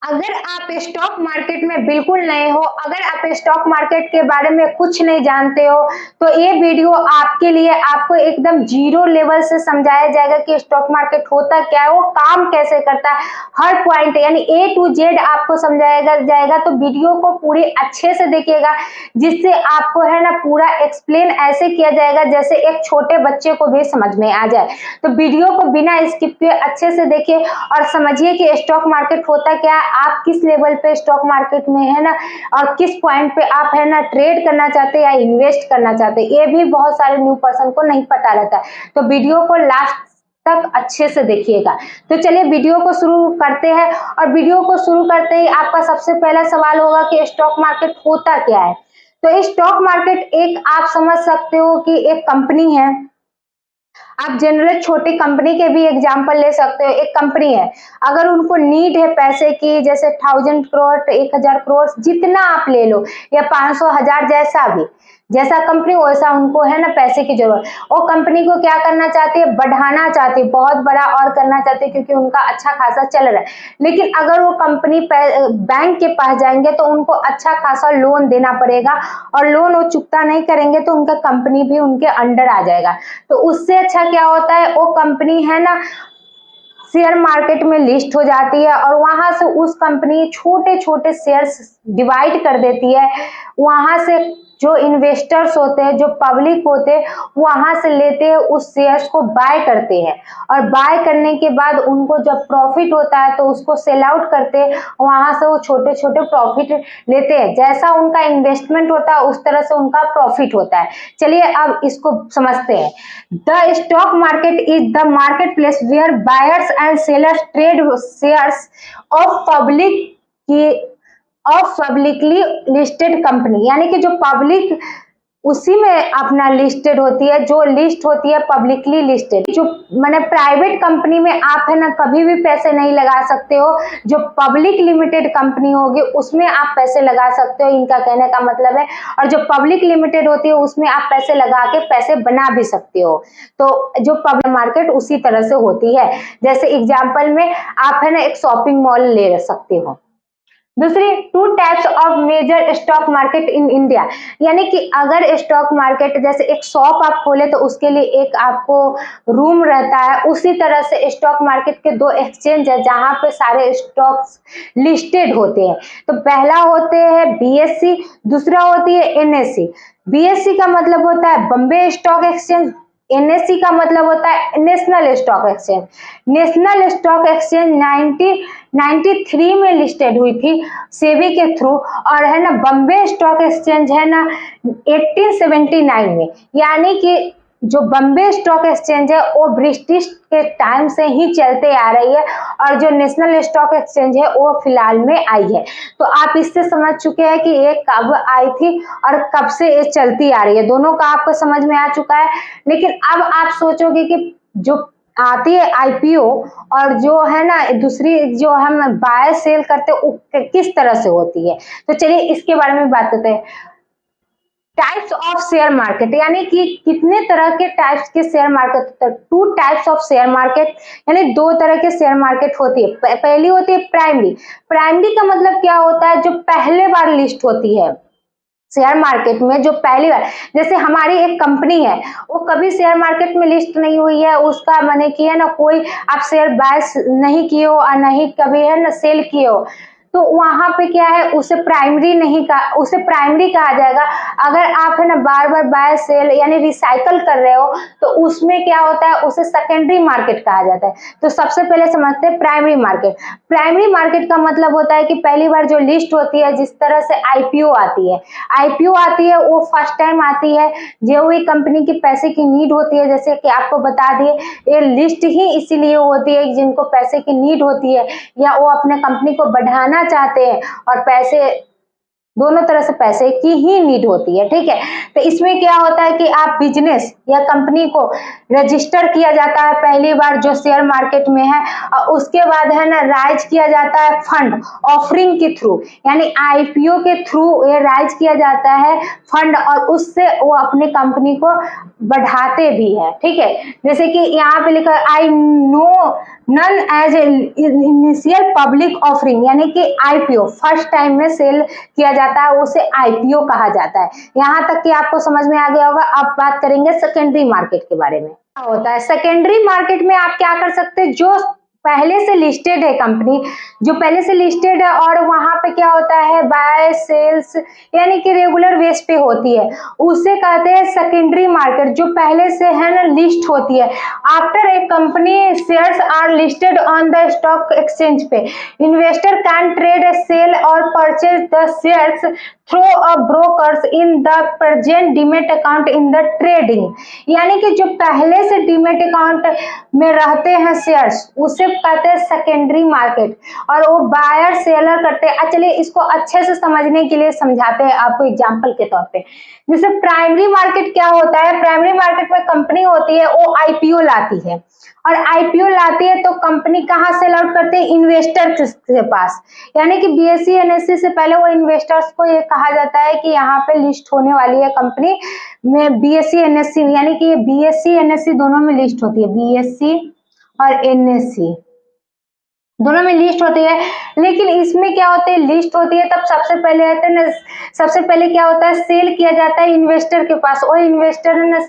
अगर आप stock market में बिल्कुल नए हो, अगर आप स्टॉक मार्केट के बारे में कुछ नहीं जानते हो, तो ये वीडियो आपके लिए, आपको एकदम जीरो लेवल से समझाया जाएगा कि स्टॉक मार्केट होता क्या है, वो काम कैसे करता है, हर पॉइंट यानी A to Z आपको समझाया जाएगा। तो वीडियो को पूरी अच्छे से देखिएगा, जिससे आपको है ना पूरा एक्सप्लेन ऐसे किया जाएगा जैसे एक छोटे बच्चे को भी समझ में आ जाए। तो वीडियो को बिना स्किप किए अच्छे से देखिए और समझिए कि स्टॉक मार्केट होता क्या है, आप किस लेवल पे स्टॉक मार्केट में है ना, और किस पॉइंट पे आप है ना ट्रेड करना चाहते हैं या इन्वेस्ट करना चाहते हैं। ये भी बहुत सारे न्यू पर्सन को नहीं पता रहता है, तो वीडियो को लास्ट तक अच्छे से देखिएगा। तो चलिए वीडियो को शुरू करते हैं। और वीडियो को शुरू करते ही आपका सबसे पहला सवाल होगा कि स्टॉक मार्केट होता क्या है। तो स्टॉक मार्केट एक, आप समझ सकते हो कि एक कंपनी है। आप जनरल छोटी कंपनी के भी एग्जांपल ले सकते हो। एक कंपनी है, अगर उनको नीड है पैसे की, जैसे 1000 करोड़, 1000 करोड़, जितना आप ले लो, या 500, 1000, जैसा भी, जैसा कंपनी वैसा उनको है ना पैसे की जरूरत। वो कंपनी को क्या करना चाहती है, बढ़ाना चाहती है, बहुत बड़ा और करना चाहती है, क्योंकि उनका अच्छा खासा चल रहा है। लेकिन अगर वो कंपनी बैंक के पास जाएंगे तो उनको अच्छा खासा लोन देना पड़ेगा, और लोन वो चुकता नहीं करेंगे तो उनका कंपनी भी उनके अंडर आ जाएगा। तो उससे अच्छा क्या होता है, वो कंपनी है ना शेयर मार्केट में लिस्ट हो जाती है, और वहां से उस कंपनी छोटे छोटे शेयर्स डिवाइड कर देती है। वहां से जो इन्वेस्टर्स होते हैं, जो पब्लिक होते हैं, वहां से लेते हैं, उस शेयर्स को बाय करते हैं, और बाय करने के बाद उनको जब प्रॉफिट होता है तो उसको सेल आउट करते हैं। वहां से वो छोटे छोटे प्रॉफिट लेते हैं, जैसा उनका इन्वेस्टमेंट होता है उस तरह से उनका प्रॉफिट होता है। चलिए अब इसको समझते हैं। The stock market is the market place where buyers and sellers trade shares of publicly listed company, यानी कि जो पब्लिक उसी में अपना लिस्टेड होती है, जो लिस्ट होती है पब्लिकली लिस्टेड। जो मैंने प्राइवेट कंपनी में आप है ना कभी भी पैसे नहीं लगा सकते हो, जो पब्लिक लिमिटेड कंपनी होगी उसमें आप पैसे लगा सकते हो, इनका कहने का मतलब है। और जो पब्लिक लिमिटेड होती है उसमें आप पैसे लगा के पैसे बना भी सकते हो। तो जो पब्लिक मार्केट उसी तरह से होती है। जैसे एग्जाम्पल में आप है ना एक शॉपिंग मॉल ले सकते हो। दूसरी, 2 types of major stock market in India, यानी कि अगर स्टॉक मार्केट जैसे एक शॉप आप खोले तो उसके लिए एक आपको रूम रहता है, उसी तरह से स्टॉक मार्केट के 2 एक्सचेंज है जहां पे सारे स्टॉक्स लिस्टेड होते हैं। तो पहला होते हैं BSE, दूसरा होती है NSE। BSE का मतलब होता है बॉम्बे स्टॉक एक्सचेंज, NSE का मतलब होता है national stock exchange. National stock exchange 1993 में लिस्टेड हुई थी सेबी के थ्रू, और है ना बॉम्बे स्टॉक एक्सचेंज है ना 1879 में। यानी कि जो बॉम्बे स्टॉक एक्सचेंज है वो ब्रिटिश के टाइम से ही चलते आ रही है, और जो नेशनल स्टॉक एक्सचेंज है वो फिलहाल में आई है। तो आप इससे समझ चुके हैं कि ये कब आई थी और कब से ये चलती आ रही है, दोनों का आपको समझ में आ चुका है। लेकिन अब आप सोचोगे कि जो आती है IPO और जो है ना दूसरी जो हम बाय सेल करते हैं किस तरह से होती है, तो चलिए इसके बारे में बात करते हैं। टाइप्स ऑफ शेयर मार्केट, यानी कि कितने तरह के टाइप्स के शेयर मार्केट होते हैं। 2 टाइप्स ऑफ शेयर मार्केट, यानी 2 तरह के शेयर मार्केट होती है। पहली होती है प्राइमरी। प्राइमरी का मतलब क्या होता है, जो पहले बार लिस्ट होती है शेयर मार्केट में, जो पहली बार, जैसे हमारी एक कंपनी है वो कभी शेयर मार्केट में लिस्ट नहीं हुई है, उसका मैंने किया ना कोई आप शेयर बाय नहीं किए हो और नहीं कभी है ना सेल किए हो, तो वहां पे क्या है, उसे प्राइमरी नहीं कहा, उसे प्राइमरी कहा जाएगा। अगर आप है ना बार बार बाय सेल यानी रिसाइकल कर रहे हो तो उसमें क्या होता है, उसे सेकेंडरी मार्केट कहा जाता है। तो सबसे पहले समझते हैं प्राइमरी मार्केट। प्राइमरी मार्केट का मतलब होता है कि पहली बार जो लिस्ट होती है, जिस तरह से IPO आती है, IPO आती है वो फर्स्ट टाइम आती है जो भी कंपनी की पैसे की नीड होती है। जैसे कि आपको बता दिए, ये लिस्ट ही इसीलिए होती है जिनको पैसे की नीड होती है, या वो अपने कंपनी को बढ़ाना चाहते हैं, और पैसे दोनों तरह से पैसे की ही नीड होती है, ठीक है। तो इसमें क्या होता है कि आप बिजनेस या कंपनी को रजिस्टर किया जाता है पहली बार जो शेयर मार्केट में है, और उसके बाद है ना राइज किया जाता है फंड ऑफरिंग के थ्रू, यानी IPO के थ्रू ये राइज किया जाता है फंड, और उससे वो अपनी कंपनी को बढ़ाते भी हैं, ठीक है। जैसे कि यहाँ पे लिखा I know none as initial public offering, यानी कि आईपीओ फर्स्ट टाइम में सेल किया जाता है, उसे आईपीओ कहा जाता है। यहाँ तक कि आपको समझ में आ गया होगा। अब बात करेंगे सेकेंडरी मार्केट के बारे में। क्या होता है सेकेंडरी मार्केट में? आप क्या कर सकते हैं, जो पहले से लिस्टेड है कंपनी, जो पहले से लिस्टेड है और वहां पे क्या होता है बाय सेल्स यानी कि रेगुलर बेस पे होती है, उसे कहते हैं सेकेंडरी मार्केट, जो पहले से है ना लिस्ट होती है। After a company shares are listed on the stock exchange पे, investor can trade a sell और purchase the shares through a brokers in the present demat account in the trading, यानी कि जो पहले से डीमेट अकाउंट में रहते हैं शेयर्स, उसे कहते हैं सेकेंडरी मार्केट, और वो बायर सेलर करते हैं। चलिए इसको अच्छे से समझने के लिए समझाते हैं आपको एग्जांपल के तौर पे। जैसे प्राइमरी मार्केट क्या होता है, प्राइमरी मार्केट में कंपनी होती है, वो आईपीओ लाती है, और आईपीओ लाती है तो कंपनी कहाँ सेल आउट करते हैं, इन्वेस्टर के पास, यानी कि बीएसई एनएससी से पहले वो इन्वेस्टर्स को ये कहा जाता है कि यहाँ पे लिस्ट होने वाली है कंपनी में बीएसई एनएससी, यानी कि बीएसई एनएससी दोनों में लिस्ट होती है, बीएसई और एनएससी दोनों में लिस्ट होती है। लेकिन इसमें क्या होती है, लिस्ट होती है तब सबसे पहले आते हैं ना, सबसे पहले क्या होता है सेल किया जाता है इन्वेस्टर के पास, और इन्वेस्टर ने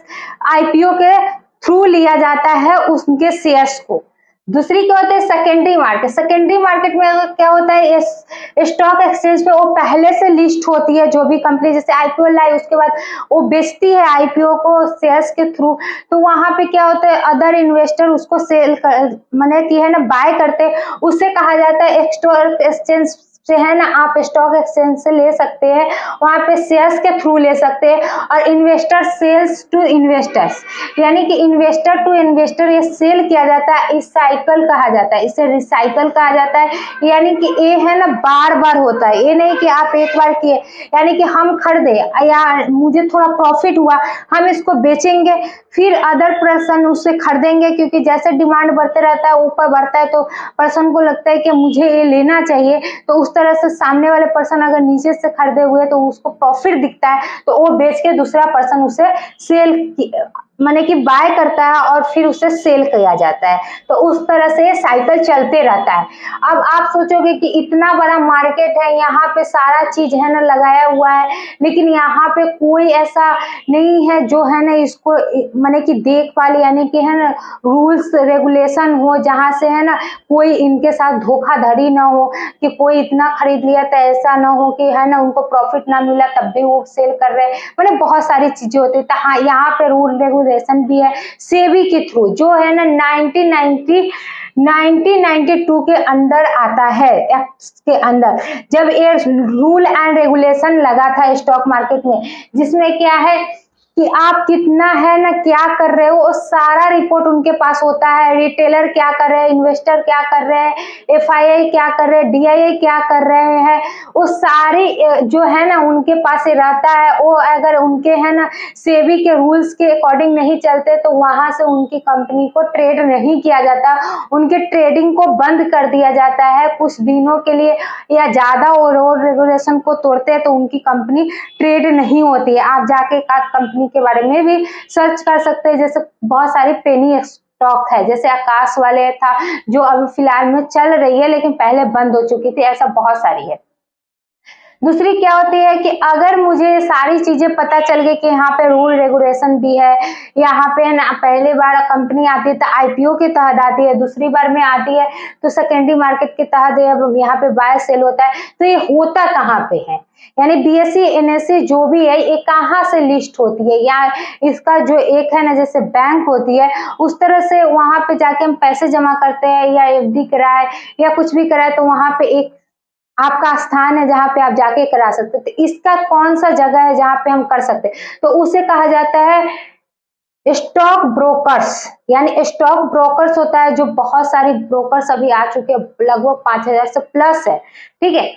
आईपीओ के थ्रू लिया जाता है उनके शेयर्स को। दूसरी क्या होता है सेकेंडरी मार्केट, सेकेंडरी मार्केट में क्या होता है स्टॉक एक्सचेंज पे वो पहले से लिस्ट होती है, जो भी कंपनी जैसे आईपीओ लाई उसके बाद वो बेचती है आईपीओ को शेयर्स के थ्रू, तो वहां पे क्या होता है अदर इन्वेस्टर उसको सेल कर माने कि है ना बाय करते, उससे कहा जाता है स्टॉक एक्सचेंज से है ना, आप स्टॉक एक्सचेंज से ले सकते हैं, वहां पे शेयर्स के थ्रू ले सकते हैं। और इन्वेस्टर सेल्स टू इन्वेस्टर्स, यानी कि इन्वेस्टर टू इन्वेस्टर ये सेल किया जाता है, इस साइकिल कहा जाता है, इसे रिसाइकल कहा जाता है, यानी कि ये है ना बार बार होता है, ये नहीं कि आप एक बार किए, यानी कि हम खरीदे या मुझे थोड़ा प्रॉफिट हुआ हम इसको बेचेंगे, फिर अदर पर्सन उससे खरीदेंगे, क्योंकि जैसे डिमांड बढ़ते रहता है ऊपर बढ़ता है तो पर्सन को लगता है कि मुझे ये लेना चाहिए, तो उस तरह से सामने वाले पर्सन अगर नीचे से खरीदे हुए तो उसको प्रॉफिट दिखता है तो वो बेच के दूसरा पर्सन उसे सेल माने कि बाय करता है और फिर उसे सेल किया जाता है, तो उस तरह से ये साइकिल चलते रहता है। अब आप सोचोगे कि इतना बड़ा मार्केट है, यहाँ पे सारा चीज है ना लगाया हुआ है, लेकिन यहाँ पे कोई ऐसा नहीं है जो है ना इसको माने कि देखभाल यानी कि है ना रूल्स रेगुलेशन हो, जहाँ से है ना कोई इनके साथ धोखाधड़ी ना हो, कि कोई इतना खरीद लिया तो ऐसा ना हो कि है ना उनको प्रॉफिट ना मिला तब भी वो सेल कर रहे हैं, मतलब बहुत सारी चीजें होती है। तो हाँ यहाँ पे रूल रेगुलेशन भी है सेबी के थ्रू, जो है ना 1992 के अंदर आता है, एक्ट के अंदर, जब ये रूल एंड रेगुलेशन लगा था स्टॉक मार्केट में, जिसमें क्या है कि आप कितना है ना क्या कर रहे हो वो सारा रिपोर्ट उनके पास होता है, रिटेलर क्या कर रहे हैं, इन्वेस्टर क्या कर रहे हैं, एफआईआई क्या कर रहे हैं, डीआईआई क्या कर रहे हैं, वो सारी जो है ना उनके पास ही रहता है। वो अगर उनके है ना सेबी के रूल्स के अकॉर्डिंग नहीं चलते तो वहां से उनकी कंपनी को ट्रेड नहीं किया जाता, उनके ट्रेडिंग को बंद कर दिया जाता है कुछ दिनों के लिए, या ज्यादा और रेगुलेशन को तोड़ते हैं तो उनकी कंपनी ट्रेड नहीं होती है। आप जाके कंपनी के बारे में भी सर्च कर सकते हैं, जैसे बहुत सारी पेनी स्टॉक है, जैसे आकाश वाले था जो अभी फिलहाल में चल रही है लेकिन पहले बंद हो चुकी थी, ऐसा बहुत सारी है। दूसरी क्या होती है कि अगर मुझे सारी चीजें पता चल गई कि यहाँ पे रूल रेगुलेशन भी है, यहाँ पे ना पहली बार कंपनी आती है तो आईपीओ के तहत आती है, दूसरी बार में आती है तो सेकेंडरी मार्केट के तहत यहाँ पे बाय सेल होता है, तो ये होता कहाँ पे है, यानी बीएसई एनएससी जो भी है ये कहाँ से लिस्ट होती है, या इसका जो एक है ना जैसे बैंक होती है उस तरह से वहां पे जाके हम पैसे जमा करते हैं या एफडी कराए या कुछ भी कराए तो वहां पे एक आपका स्थान है जहाँ पे आप जाके करा सकते, तो इसका कौन सा जगह है जहाँ पे हम कर सकते, तो उसे कहा जाता है स्टॉक ब्रोकर्स, यानी स्टॉक ब्रोकर्स होता है, जो बहुत सारे ब्रोकर्स अभी आ चुके हैं, लगभग 5000 से प्लस है, ठीक है।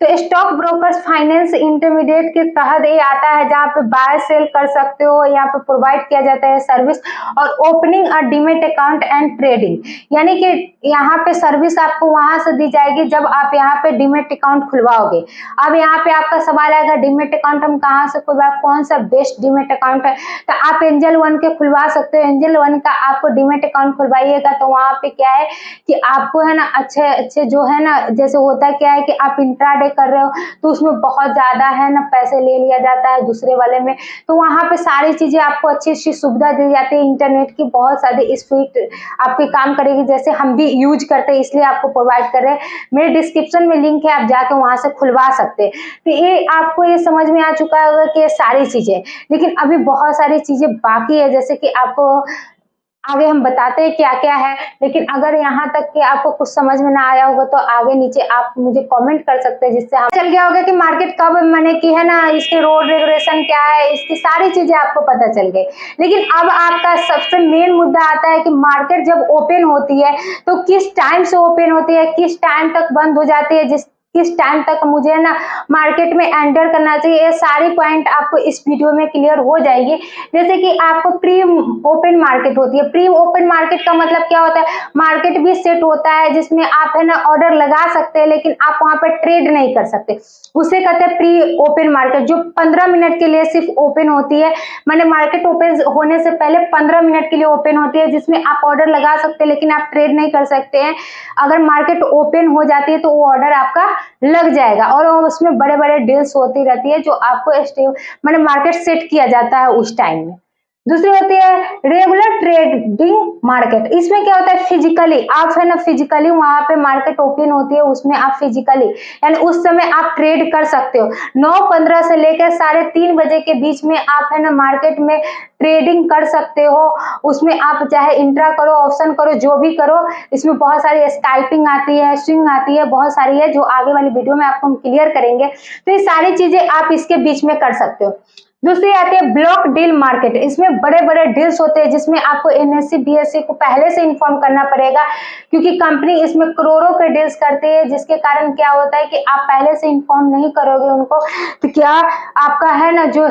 तो स्टॉक ब्रोकर्स फाइनेंस इंटरमीडिएट के तहत ये आता है, जहाँ पे बाय सेल कर सकते हो, यहाँ पे प्रोवाइड किया जाता है सर्विस और opening a demat account and trading, यानी कि यहाँ पे सर्विस आपको वहां से दी जाएगी जब आप यहाँ पे डीमेट अकाउंट खुलवाओगे। अब यहाँ पे आपका सवाल आएगा डीमेट अकाउंट हम कहाँ से खुलवाए, कौन सा बेस्ट डीमेट अकाउंट है, तो आप एंजल वन के खुलवा सकते हो। एंजल वन का आपको डीमेट अकाउंट खुलवाइएगा तो वहाँ पे क्या है कि आपको है ना अच्छे अच्छे जो है ना, जैसे होता क्या है कि आप इंट्राडे कर रहे हो तो उसमें बहुत ज्यादा है ना पैसे ले लिया जाता है दूसरे वाले में, तो वहाँ पे सारी चीजें आपको अच्छी अच्छी सुविधा दी जाती है। इंटरनेट की बहुत सारी स्पीड आपके काम करेगी, जैसे हम भी यूज करते हैं इसलिए आपको प्रोवाइड कर रहे हैं। मेरे डिस्क्रिप्शन में लिंक है, आप जाके वहां से खुलवा सकते हैं। तो ये आपको ये समझ में आ चुका होगा कि ये सारी चीजें, लेकिन अभी बहुत सारी चीजें बाकी है, जैसे कि आपको आगे हम बताते हैं क्या क्या है। लेकिन अगर यहाँ तक कि आपको कुछ समझ में ना आया होगा तो आगे नीचे आप मुझे कमेंट कर सकते हैं, जिससे हम चल गया होगा कि मार्केट कब मैंने की है ना, इसके रोड रेगुलेशन क्या है, इसकी सारी चीजें आपको पता चल गई। लेकिन अब आपका सबसे मेन मुद्दा आता है कि मार्केट जब ओपन होती है तो किस टाइम से ओपन होती है, किस टाइम तक बंद हो जाती है, किस टाइम तक मुझे ना मार्केट में एंटर करना चाहिए, ये सारी पॉइंट आपको इस वीडियो में क्लियर हो जाएगी। जैसे कि आपको प्री ओपन मार्केट होती है। प्री ओपन मार्केट का मतलब क्या होता है, मार्केट भी सेट होता है जिसमें आप है ना ऑर्डर लगा सकते हैं, लेकिन आप वहां पर ट्रेड नहीं कर सकते, उसे कहते हैं प्री ओपन मार्केट, जो 15 मिनट के लिए सिर्फ ओपन होती है। माने मार्केट ओपन होने से पहले 15 मिनट के लिए ओपन होती है, जिसमें आप ऑर्डर लगा सकते हैं लेकिन आप ट्रेड नहीं कर सकते हैं। अगर मार्केट ओपन हो जाती है तो वो ऑर्डर आपका लग जाएगा और उसमें बड़े बड़े डील्स होती रहती है, जो आपको माने मार्केट सेट किया जाता है उस टाइम में। दूसरी होती है रेगुलर ट्रेडिंग मार्केट। इसमें क्या होता है, फिजिकली आप है ना, फिजिकली वहां पे मार्केट ओपन होती है, उसमें आप फिजिकली यानी उस समय आप ट्रेड कर सकते हो। 9:15 से लेकर 3:30 बजे के बीच में आप है ना मार्केट में ट्रेडिंग कर सकते हो। उसमें आप चाहे इंट्रा करो, ऑप्शन करो, जो भी करो। इसमें बहुत सारी स्काल्पिंग आती है, स्विंग आती है, बहुत सारी है, जो आगे वाली वीडियो में आपको हम क्लियर करेंगे। तो ये सारी चीजें आप इसके बीच में कर सकते हो। दूसरी आती है ब्लॉक डील मार्केट। इसमें बड़े बड़े डील्स होते हैं, जिसमें आपको एनएससी बीएससी को पहले से इन्फॉर्म करना पड़ेगा, क्योंकि कंपनी इसमें करोड़ों के डील्स करती है, जिसके कारण क्या होता है कि आप पहले से इन्फॉर्म नहीं करोगे उनको तो क्या आपका है ना जो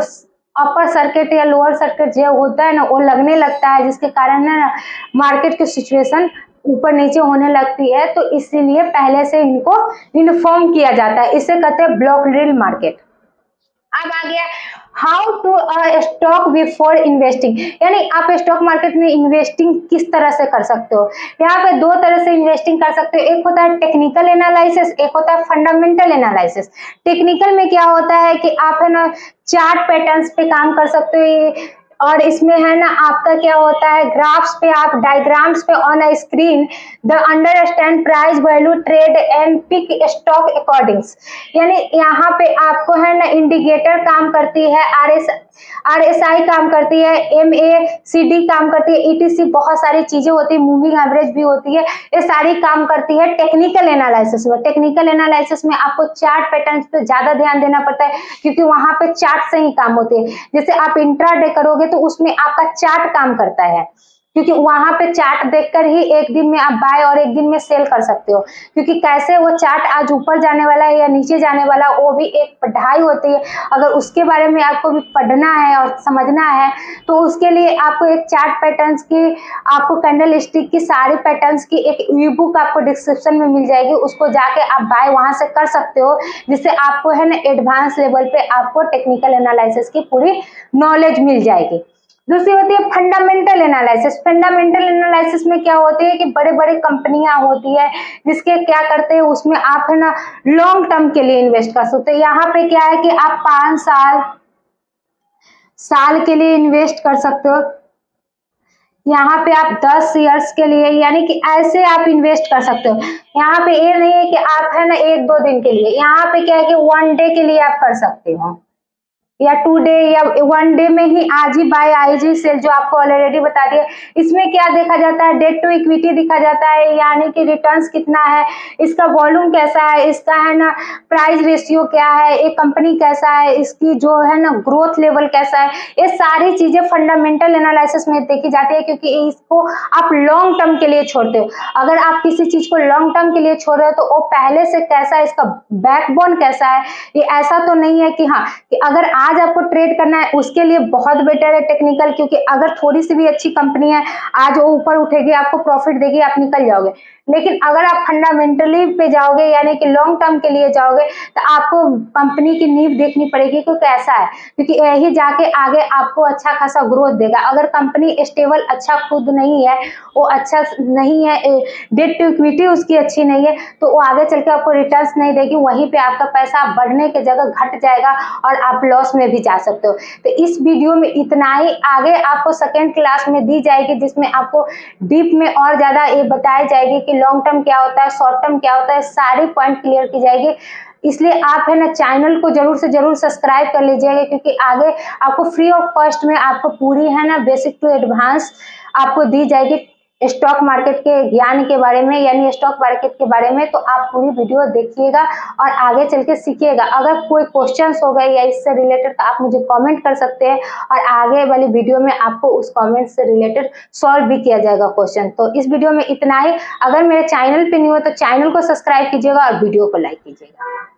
अपर सर्किट या लोअर सर्किट जो होता है ना वो लगने लगता है, जिसके कारण ना मार्केट की सिचुएशन ऊपर नीचे होने लगती है। तो इसीलिए पहले से इनको इन्फॉर्म किया जाता है, इसे कहते हैं ब्लॉक डील मार्केट। अब आ गया how to stock before investing, यानी आप स्टॉक मार्केट में इन्वेस्टिंग किस तरह से कर सकते हो। यहाँ पे दो तरह से इन्वेस्टिंग कर सकते हो, एक होता है टेक्निकल एनालिसिस, एक होता है फंडामेंटल एनालिसिस। टेक्निकल में क्या होता है कि आप है ना चार्ट पैटर्न्स पे काम कर सकते हो, और इसमें है ना आपका क्या होता है, ग्राफ्स पे आप डायग्राम्स पे on a screen the understand price value trade and pick stock accordingly, यानी यहाँ पे आपको है ना इंडिकेटर काम करती है, आरएसआई काम करती है, एमएसीडी काम करती है, ईटीसी बहुत सारी चीजें होती है, मूविंग एवरेज भी होती है, ये सारी काम करती है टेक्निकल एनालिसिस में। टेक्निकल एनालिसिस में आपको चार्ट पैटर्न्स पे ज्यादा ध्यान देना पड़ता है, क्योंकि वहां पे चार्ट से ही काम होते हैं। जैसे आप इंट्राडे करोगे तो उसमें आपका चार्ट काम करता है, क्योंकि वहां पे चार्ट देखकर ही एक दिन में आप बाय और एक दिन में सेल कर सकते हो, क्योंकि कैसे वो चार्ट आज ऊपर जाने वाला है या नीचे जाने वाला है वो भी एक पढ़ाई होती है। अगर उसके बारे में आपको भी पढ़ना है और समझना है तो उसके लिए आपको एक चार्ट पैटर्न्स की, आपको कैंडल स्टिक की सारी पैटर्न्स की एक ई बुक आपको डिस्क्रिप्शन में मिल जाएगी, उसको जाके आप बाय वहां से कर सकते हो, जिससे आपको है ना एडवांस लेवल पे आपको टेक्निकल एनालिसिस की पूरी नॉलेज मिल जाएगी। दूसरी होती है फंडामेंटल एनालिसिस। फंडामेंटल एनालिसिस में क्या होती है कि बड़े बड़े कंपनियां होती है, जिसके क्या करते हैं उसमें आप है ना लॉन्ग टर्म के लिए इन्वेस्ट कर सकते हैं। यहाँ पे क्या है कि आप 5 साल के लिए इन्वेस्ट कर सकते हो, यहाँ पे आप 10 इयर्स के लिए, यानी कि ऐसे आप इन्वेस्ट कर सकते हो। यहाँ पे ये नहीं है कि आप है ना 1-2 दिन के लिए, यहाँ पे क्या है कि 1 डे के लिए आप कर सकते हो। या 2 डे या 1 डे में ही आज ही बाय आज ही सेल, जो आपको ऑलरेडी बता दिया। इसमें क्या देखा जाता है, डेट टू इक्विटी दिखा जाता है, यानी कि रिटर्न्स कितना है, इसका वॉल्यूम कैसा है, इसका है ना प्राइस रेशियो क्या है, एक कंपनी कैसा है, इसकी जो है ना ग्रोथ लेवल कैसा है, ये सारी चीजें फंडामेंटल एनालिसिस में देखी जाती है, क्योंकि इसको आप लॉन्ग टर्म के लिए छोड़ते हो। अगर आप किसी चीज को लॉन्ग टर्म के लिए छोड़ रहे हो तो वो पहले से कैसा है, इसका बैकबोन कैसा है। ये ऐसा तो नहीं है कि हाँ कि अगर आज आपको ट्रेड करना है उसके लिए बहुत बेटर है टेक्निकल, क्योंकि अगर थोड़ी सी भी अच्छी कंपनी है आज वो ऊपर उठेगी, आपको प्रॉफिट देगी, आप निकल जाओगे। लेकिन अगर आप फंडामेंटली पे जाओगे यानी कि लॉन्ग टर्म के लिए जाओगे तो आपको कंपनी की नींव देखनी पड़ेगी कि कैसा है, क्योंकि यही जाके आगे आपको अच्छा खासा ग्रोथ देगा। अगर कंपनी स्टेबल अच्छा खुद नहीं है, वो अच्छा नहीं है, डेट टू इक्विटी उसकी अच्छी नहीं है, तो वो आगे चल के आपको रिटर्न्स नहीं देगी, वहीं पे आपका पैसा बढ़ने की जगह घट जाएगा और आप लॉस में भी जा सकते हो। तो इस वीडियो में इतना ही, आगे आपको सेकेंड क्लास में दी जाएगी जिसमें आपको डीप में और ज्यादा ये बताई जाएगी कि लॉन्ग टर्म क्या होता है, शॉर्ट टर्म क्या होता है, सारी पॉइंट क्लियर की जाएगी। इसलिए आप है ना चैनल को जरूर से जरूर सब्सक्राइब कर लीजिएगा, क्योंकि आगे आपको फ्री ऑफ कॉस्ट में आपको पूरी है ना बेसिक टू एडवांस आपको दी जाएगी स्टॉक मार्केट के ज्ञान के बारे में, यानी स्टॉक मार्केट के बारे में। तो आप पूरी वीडियो देखिएगा और आगे चल के सीखिएगा। अगर कोई क्वेश्चंस हो गए या इससे रिलेटेड तो आप मुझे कमेंट कर सकते हैं और आगे वाली वीडियो में आपको उस कमेंट से रिलेटेड सॉल्व भी किया जाएगा क्वेश्चन। तो इस वीडियो में इतना ही। अगर मेरे चैनल पे न्यू हो तो चैनल को सब्सक्राइब कीजिएगा और वीडियो को लाइक कीजिएगा।